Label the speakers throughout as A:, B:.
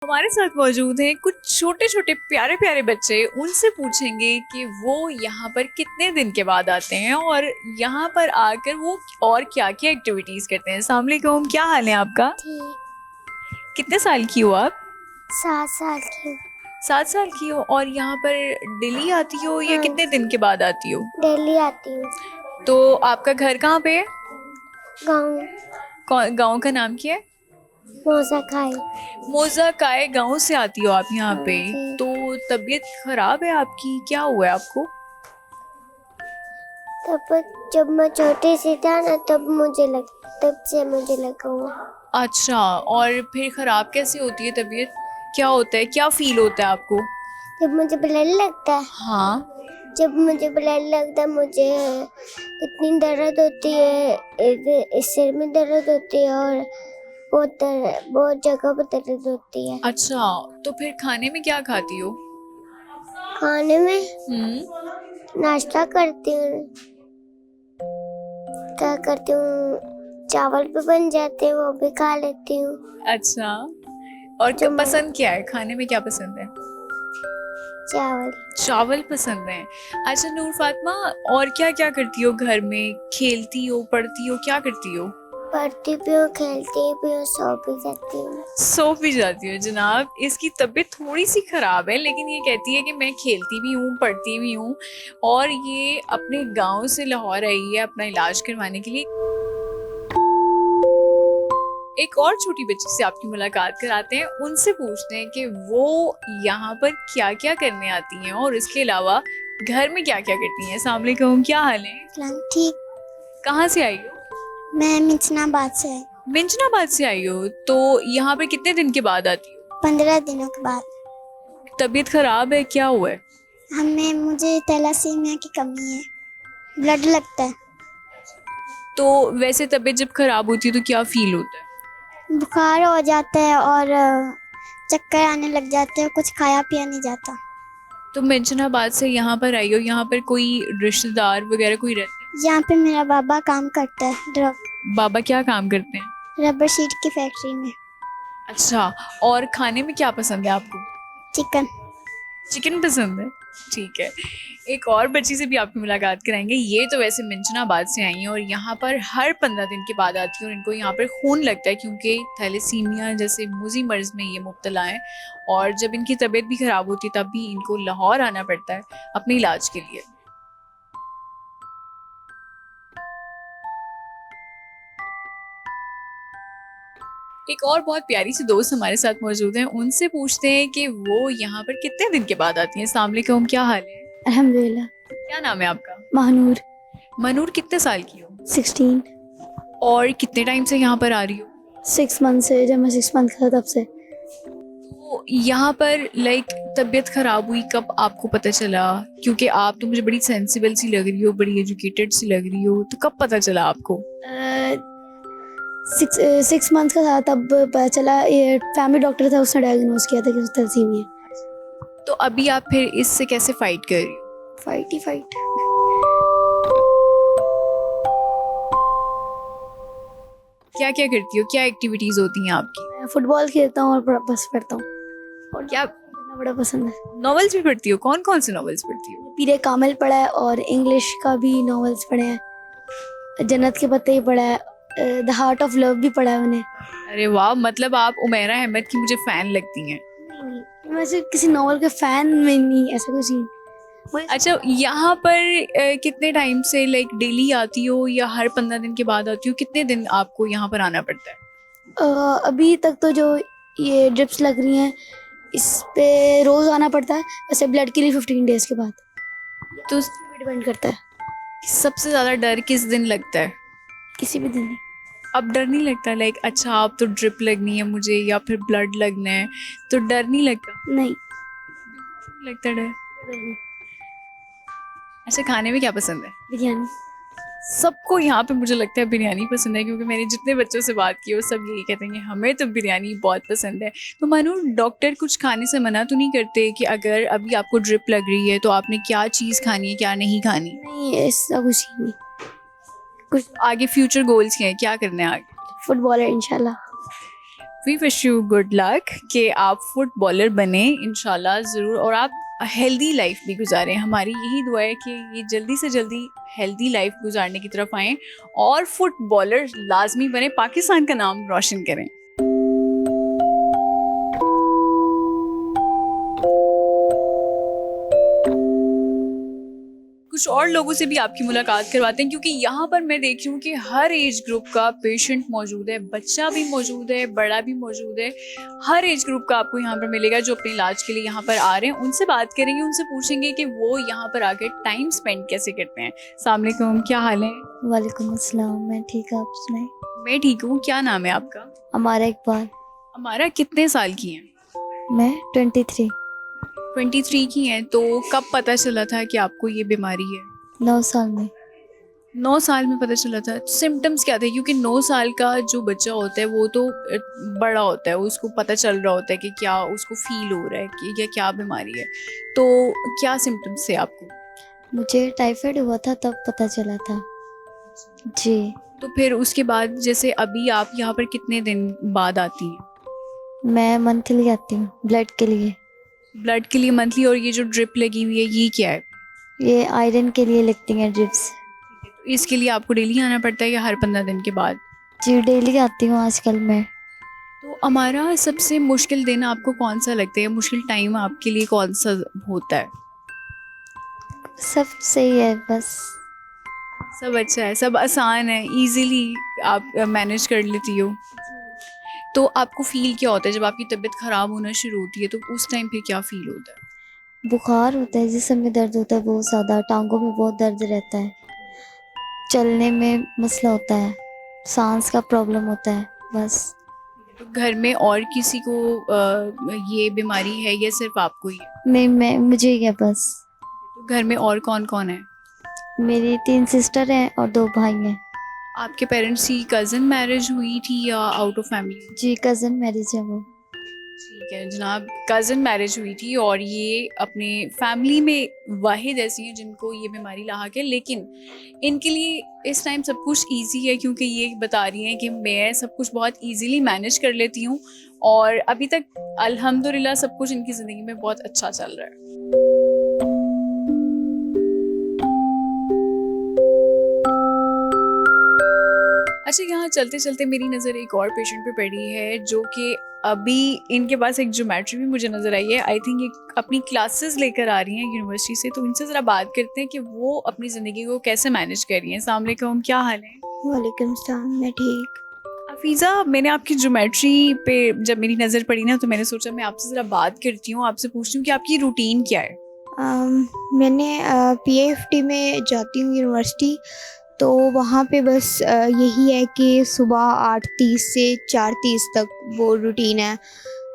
A: हमारे साथ मौजूद हैं कुछ छोटे छोटे प्यारे प्यारे बच्चे। उनसे पूछेंगे कि वो यहाँ पर कितने दिन के बाद आते हैं और यहाँ पर आकर वो और क्या क्या एक्टिविटीज करते हैं। अस्सलाम वालेकुम, क्या हाल है आपका?
B: ठीक।
A: कितने साल की हो आप?
B: 7 साल की हूँ।
A: 7 साल की हो और यहाँ पर डेली आती हो या
B: हाँ,
A: कितने दिन के बाद आती हो?
B: डेली आती हूँ।
A: तो आपका घर कहाँ पे है?
B: गाँव
A: गाँव का नाम क्या है?
B: मौसा खाई।
A: मोजा काय गाँव से आती हो आप यहाँ
B: हाँ
A: पे?
B: जी।
A: तो तबीयत खराब है आपकी, क्या हुआ है आपको?
B: तब जब मैं छोटी सी था ना तब से मुझे लगा हुआ।
A: अच्छा, और फिर खराब कैसे होती है तबीयत? क्या होता है, क्या फील होता है आपको?
B: जब मुझे ब्लड लगता है
A: हाँ।
B: जब मुझे ब्लड लगता है मुझे इतनी दर्द होती है, इस सिर में दर्द होती है और बहुत जगह पर दर्द होती है।
A: अच्छा, तो फिर खाने में क्या खाती हो?
B: खाने में
A: हम्म।
B: नाश्ता करती हूँ। क्या करती हूँ, चावल भी बन जाते हैं, वो भी खा लेती हूँ।
A: अच्छा, और
B: जो मैं
A: पसंद क्या है, खाने में क्या पसंद है?
B: चावल
A: चावल पसंद है। अच्छा नूर फातिमा, और क्या क्या करती हो घर में? खेलती हो, पढ़ती हो, क्या करती हो?
B: पढ़ती भी हूँ, खेलती भी हूँ, सो भी जाती हूँ।
A: सो भी जाती हो? जनाब, इसकी तबीयत थोड़ी सी खराब है लेकिन ये कहती है कि मैं खेलती भी हूँ, पढ़ती भी हूँ। और ये अपने गांव से लाहौर आई है अपना इलाज करवाने के लिए। एक और छोटी बच्ची से आपकी मुलाकात कराते हैं, उनसे पूछते हैं कि वो यहाँ पर क्या क्या करने आती हैं और इसके अलावा घर में क्या क्या करती हैं। अस्सलाम वालेकुम, क्या हाल है?
B: ठीक।
A: कहाँ से आई हो?
B: मैं मिचनाबाद से आई।
A: मिंजनाबाद से आई हो? तो यहाँ पर कितने दिन के बाद आती हो?
B: 15 दिनों के बाद।
A: तबीयत खराब है, क्या हुआ है?
B: मुझे थैलासीमिया की कमी है, ब्लड लगता है।
A: तो वैसे तबीयत जब खराब होती है तो क्या फील होता है?
B: बुखार हो जाता है और चक्कर आने लग जाते हैं, कुछ खाया पिया नहीं जाता।
A: तो मिंजनाबाद से यहाँ पर आई हो, यहाँ पर कोई रिश्तेदार वगैरह कोई रहते हैं?
B: यहाँ पे मेरा बाबा काम करता है,
A: बाबा क्या काम करते हैं?
B: रबर शीट की फैक्ट्री में।
A: अच्छा, और खाने में क्या पसंद है आपको?
B: चिकन।
A: चिकन पसंद है। ठीक है। एक और बच्ची से भी आपकी मुलाकात कराएंगे। ये तो वैसे मिंजनाबाद से आई हैं और यहाँ पर हर 15 दिन के बाद आती हैं और इनको यहाँ पर खून लगता है क्योंकि थैलेसीमिया जैसे मूजी मर्ज में ये मुब्तला हैं। और जब इनकी तबीयत भी खराब होती है तब भी इनको लाहौर आना पड़ता है अपने इलाज के लिए। एक और बहुत प्यारी सी दोस्त हमारे साथ मौजूद हैं, उनसे पूछते हैं कि वो यहाँ पर कितने दिन के बाद आती हैं। अस्सलाम वालेकुम, क्या हाल है?
B: अल्हम्दुलिल्लाह।
A: क्या नाम है आपका?
B: महानूर।
A: मनूर, कितने साल की हो?
B: 16।
A: और कितने टाइम से यहाँ पर आ रही हो?
B: 6 मंथ से, जब मैं 6 मंथ का था तब से।
A: तो यहाँ पर तबीयत खराब हुई कब आपको पता चला? क्योंकि आप तो मुझे बड़ी सेंसिबल सी लग रही हो, बड़ी एजुकेटेड सी लग रही हो, तो कब पता चला आपको?
B: 6 मंथ का था तब पता चला। ये फैमिली डॉक्टर था, उसने डायग्नोज किया था कि उसे थैलेसीमिया है।
A: तो अभी आप फिर इससे कैसे फाइट कर रही हो?
B: फाइट ही फाइट।
A: क्या क्या करती हो, क्या एक्टिविटीज होती हैं आपकी?
B: मैं फुटबॉल खेलता हूँ और बस पढ़ता हूँ। और
A: क्या
B: पढ़ना बड़ा पसंद है।
A: नॉवेल्स भी पढ़ती हो? कौन कौन से नॉवेल्स पढ़ती हो?
B: पीरे कामिल पढ़ा है और इंग्लिश का भी नॉवेल्स पढ़े हैं। जन्नत के पत्ते ही पढ़ा है, द हार्ट ऑफ लव भी पढ़ा है उन्हें।
A: अरे वाह, मतलब आप उमैरा अहमद की मुझे फैन लगती हैं।
B: नहीं, मैं सिर्फ किसी नॉवल के फैन में नहीं, ऐसा कुछ नहीं।
A: अच्छा, यहाँ पर कितने टाइम से डेली आती हो या हर 15 दिन के बाद आती हो? कितने दिन आपको यहाँ पर आना पड़ता है?
B: अभी तक तो जो ये ड्रिप्स लग रही हैं इस पे रोज आना पड़ता है, वैसे ब्लड के लिए 15 डेज के बाद।
A: तो
B: डिपेंड करता है।
A: सबसे ज्यादा डर किस दिन लगता है?
B: किसी भी दिन नहीं।
A: अब डर नहीं लगता? अच्छा, अब तो ड्रिप लगनी है मुझे या फिर ब्लड लगना है, तो डर नहीं लगता?
B: नहीं।
A: नहीं लगता डर? अच्छा, खाने में क्या पसंद है?
B: बिरयानी।
A: सबको यहाँ पे मुझे लगता है बिरयानी पसंद है, क्योंकि मैंने जितने बच्चों से बात की वो सब यही कहते हैं कि हमें तो बिरयानी बहुत पसंद है। तो मानो डॉक्टर कुछ खाने से मना तो नहीं करते कि अगर अभी आपको ड्रिप लग रही है तो आपने क्या चीज़ खानी है, क्या नहीं खानी?
B: नहीं, ऐसा कुछ नहीं। कुछ
A: आगे फ्यूचर गोल्स क्या है, क्या करना है आगे?
B: फुटबॉलर इंशाल्लाह।
A: We wish you good luck कि आप फुटबॉलर बने इंशाल्लाह ज़रूर, और आप हेल्दी लाइफ भी गुजारें। हमारी यही दुआ है कि ये जल्दी से जल्दी हेल्दी लाइफ गुजारने की तरफ आएँ और फुटबॉलर लाजमी बने, पाकिस्तान का नाम रोशन करें। कुछ और लोगों से भी आपकी मुलाकात करवाते हैं, क्योंकि यहाँ पर मैं देख रही हूँ कि हर एज ग्रुप का पेशेंट मौजूद है, बच्चा भी मौजूद है, बड़ा भी मौजूद है। हर एज ग्रुप का आपको यहाँ पर मिलेगा जो अपने इलाज के लिए यहाँ पर आ रहे हैं। उनसे बात करेंगे, उनसे पूछेंगे कि वो यहाँ पर आकर टाइम स्पेंड कैसे करते हैं। अस्सलाम वालेकुम, क्या हाल है?
C: वालेकुम अस्सलाम, मैं ठीक हूँ, आप सुनाए?
A: मैं ठीक हूँ। क्या नाम है आपका?
C: हमारा इकबाल।
A: हमारा कितने साल की हैं?
C: मैं 23।
A: 23 की हैं। तो कब पता चला था कि आपको ये बीमारी है?
C: 9 साल में।
A: 9 साल में पता चला था। सिम्टम्स क्या थे? क्योंकि 9 साल का जो बच्चा होता है वो तो बड़ा होता है, उसको पता चल रहा होता है कि क्या उसको फील हो रहा है कि या क्या बीमारी है। तो क्या सिम्टम्स थे आपको?
C: मुझे टाइफाइड हुआ था तब पता चला था जी।
A: तो फिर उसके बाद जैसे अभी आप यहाँ पर कितने दिन बाद आती हैं?
C: मैं मंथली आती हूँ ब्लड के लिए।
A: ब्लड के लिए मंथली। और ये जो ड्रिप लगी हुई है ये क्या है?
C: ये आयरन के लिए लगती हैं ड्रिप्स।
A: तो इसके लिए आपको डेली आना पड़ता है या हर 15 दिन के बाद?
C: जी डेली आती हूँ आजकल मैं।
A: तो हमारा सबसे मुश्किल दिन आपको कौन सा लगता है? मुश्किल टाइम आपके लिए कौन सा होता है?
C: सब सही है बस।
A: सब अच्छा है, सब आसान है, इजीली आप मैनेज कर लेती हो। तो आपको फील क्या होता है जब आपकी तबीयत ख़राब होना शुरू होती है? तो उस टाइम फिर क्या फील होता है?
C: बुखार होता है, जिस्म में दर्द होता है बहुत ज़्यादा, टांगों में बहुत दर्द रहता है, चलने में मसला होता है, सांस का प्रॉब्लम होता है बस।
A: तो घर में और किसी को ये बीमारी है या सिर्फ आपको ही है?
C: नहीं, मैं मुझे ही है बस।
A: तो घर में और कौन कौन है?
C: मेरी 3 सिस्टर हैं और 2 भाई हैं।
A: आपके पेरेंट्स की कज़न मैरिज हुई थी या आउट ऑफ फैमिली?
C: जी कज़न मैरिज है वो।
A: ठीक है जनाब, कज़न मैरिज हुई थी और ये अपने फैमिली में वाहिद ऐसी हैं जिनको ये बीमारी लाहक है। लेकिन इनके लिए इस टाइम सब कुछ इजी है, क्योंकि ये बता रही हैं कि मैं सब कुछ बहुत इजीली मैनेज कर लेती हूँ और अभी तक अल्हम्दुलिल्लाह सब कुछ इनकी ज़िंदगी में बहुत अच्छा चल रहा है। अच्छा, यहाँ चलते चलते मेरी नज़र एक और पेशेंट पे पड़ी है जो कि अभी इनके पास एक ज्योमेट्री भी मुझे नज़र आई है। आई थिंक ये अपनी क्लासेस लेकर आ रही हैं यूनिवर्सिटी से। तो इनसे ज़रा बात करते हैं कि वो अपनी ज़िंदगी को कैसे मैनेज कर रही हैं। अस्सलाम वालेकुम, क्या हाल है?
C: वालेकुम सलाम, मैं ठीक।
A: हफीज़ा, मैंने आपकी ज्योमेट्री पे जब मेरी नज़र पड़ी ना तो मैंने सोचा मैं आपसे ज़रा बात करती हूँ, आपसे पूछती हूँ कि आपकी रूटीन क्या है?
D: मैंने पीएफटी में जाती हूँ यूनिवर्सिटी, तो वहाँ पे बस यही है कि सुबह 8:30 से 4:30 तक वो रूटीन है,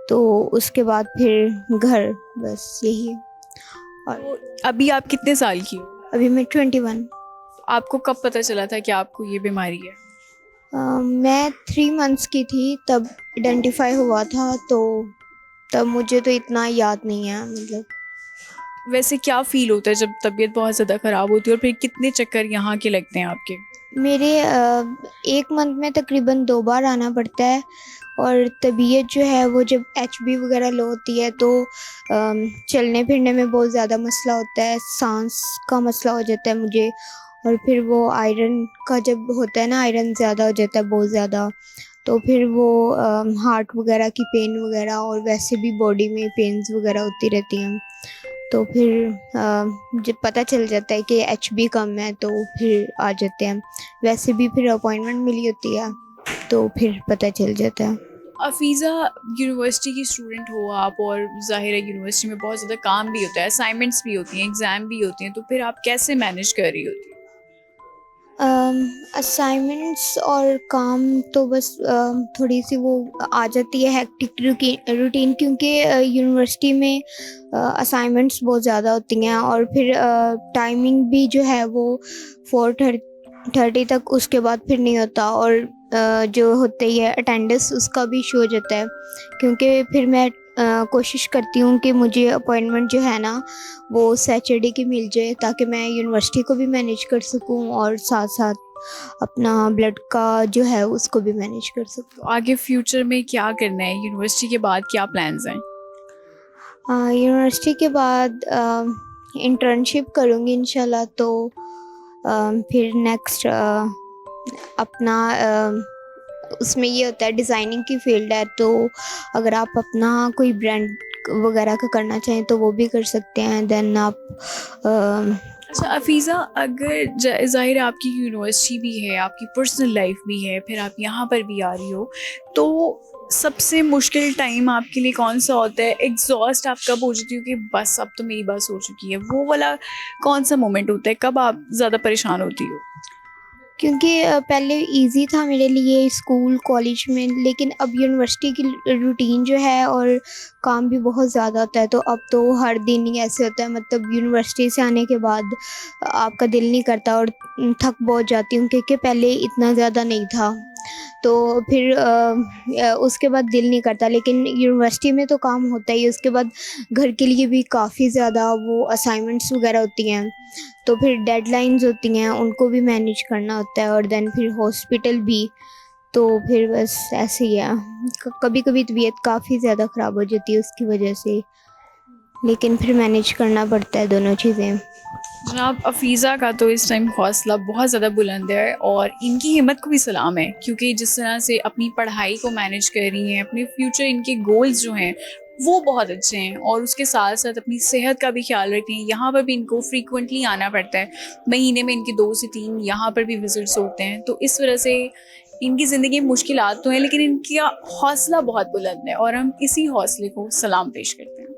D: तो उसके बाद फिर घर, बस यही है। और
A: तो अभी आप कितने साल की हो?
D: अभी मैं 21।
A: आपको कब पता चला था कि आपको ये बीमारी है?
D: मैं 3 मंथ्स की थी तब आइडेंटिफाई हुआ था, तो तब मुझे तो इतना याद नहीं है। मतलब
A: वैसे क्या फील होता है जब तबीयत बहुत ज़्यादा ख़राब होती है और फिर कितने चक्कर यहाँ के लगते हैं आपके?
D: मेरे 1 मंथ में तकरीबन 2 बार आना पड़ता है, और तबीयत जो है वो जब एचबी वगैरह लो होती है तो चलने फिरने में बहुत ज़्यादा मसला होता है, सांस का मसला हो जाता है मुझे। और फिर वो आयरन का जब होता है ना, आयरन ज़्यादा हो जाता है बहुत ज़्यादा, तो फिर वो हार्ट वगैरह की पेन वगैरह, और वैसे भी बॉडी में पेन्स वगैरह होती रहती हैं। तो फिर जब पता चल जाता है कि एचबी कम है तो फिर आ जाते हैं। वैसे भी फिर अपॉइंटमेंट मिली होती है तो फिर पता चल जाता है।
A: अफीज़ा, यूनिवर्सिटी की स्टूडेंट हो आप और ज़ाहिर है यूनिवर्सिटी में बहुत ज़्यादा काम भी होता है, असाइनमेंट्स भी होती हैं, एग्ज़ाम भी होती हैं, तो फिर आप कैसे मैनेज कर रही होती हैं?
D: असाइनमेंट्स और काम तो बस थोड़ी सी वो आ जाती है हेक्टिक रूटीन, क्योंकि यूनिवर्सिटी में असाइनमेंट्स बहुत ज़्यादा होती हैं, और फिर टाइमिंग भी जो है वो 4:30 तक, उसके बाद फिर नहीं होता। और जो होता ही है अटेंडेंस, उसका भी इशू हो जाता है, क्योंकि फिर मैं कोशिश करती हूँ कि मुझे अपॉइंटमेंट जो है ना वो सैटरडे की मिल जाए, ताकि मैं यूनिवर्सिटी को भी मैनेज कर सकूँ और साथ साथ अपना ब्लड का जो है उसको भी मैनेज कर सकूँ।
A: तो आगे फ्यूचर में क्या करना है, यूनिवर्सिटी के बाद क्या प्लान्स हैं?
D: यूनिवर्सिटी के बाद इंटर्नशिप करूँगी इंशाल्लाह, तो फिर नेक्स्ट अपना उसमें ये होता है डिज़ाइनिंग की फील्ड है, तो अगर आप अपना कोई ब्रांड वगैरह का करना चाहें तो वो भी कर सकते हैं। देन आप
A: अच्छा अफीज़ा, अगर ज़ाहिर है आपकी यूनिवर्सिटी भी है, आपकी पर्सनल लाइफ भी है, फिर आप यहाँ पर भी आ रही हो, तो सबसे मुश्किल टाइम आपके लिए कौन सा होता है? एग्जॉस्ट आप कब हो जाती हो कि बस अब तो मेरी बस हो चुकी है, वो वाला कौन सा मोमेंट होता है, कब आप ज़्यादा परेशान होती हो?
D: क्योंकि पहले इजी था मेरे लिए स्कूल कॉलेज में, लेकिन अब यूनिवर्सिटी की रूटीन जो है और काम भी बहुत ज़्यादा होता है, तो अब तो हर दिन ही ऐसे होता है। मतलब यूनिवर्सिटी से आने के बाद आपका दिल नहीं करता और थक बहुत जाती हूँ, क्योंकि पहले इतना ज़्यादा नहीं था, तो फिर उसके बाद दिल नहीं करता। लेकिन यूनिवर्सिटी में तो काम होता ही है, उसके बाद घर के लिए भी काफ़ी ज़्यादा वो असाइनमेंट्स वगैरह होती हैं, तो फिर डेडलाइंस होती हैं, उनको भी मैनेज करना होता है, और देन फिर हॉस्पिटल भी। तो फिर बस ऐसे ही है, कभी कभी तबीयत काफ़ी ज़्यादा ख़राब हो जाती है उसकी वजह से, लेकिन फिर मैनेज करना पड़ता है दोनों चीज़ें।
A: जनाब अफीज़ा का तो इस टाइम हौसला बहुत ज़्यादा बुलंद है और इनकी हिम्मत को भी सलाम है, क्योंकि जिस तरह से अपनी पढ़ाई को मैनेज कर रही हैं, अपने फ्यूचर इनके गोल्स जो हैं वो बहुत अच्छे हैं, और उसके साथ साथ अपनी सेहत का भी ख्याल रखती हैं। यहाँ पर भी इनको फ्रीक्वेंटली आना पड़ता है, महीने में इनके 2 से 3 यहाँ पर भी विजिट्स होते हैं, तो इस वजह से इनकी ज़िंदगी में मुश्किलात तो हैं, लेकिन इनका हौसला बहुत बुलंद है और हम इसी हौसले को सलाम पेश करते हैं।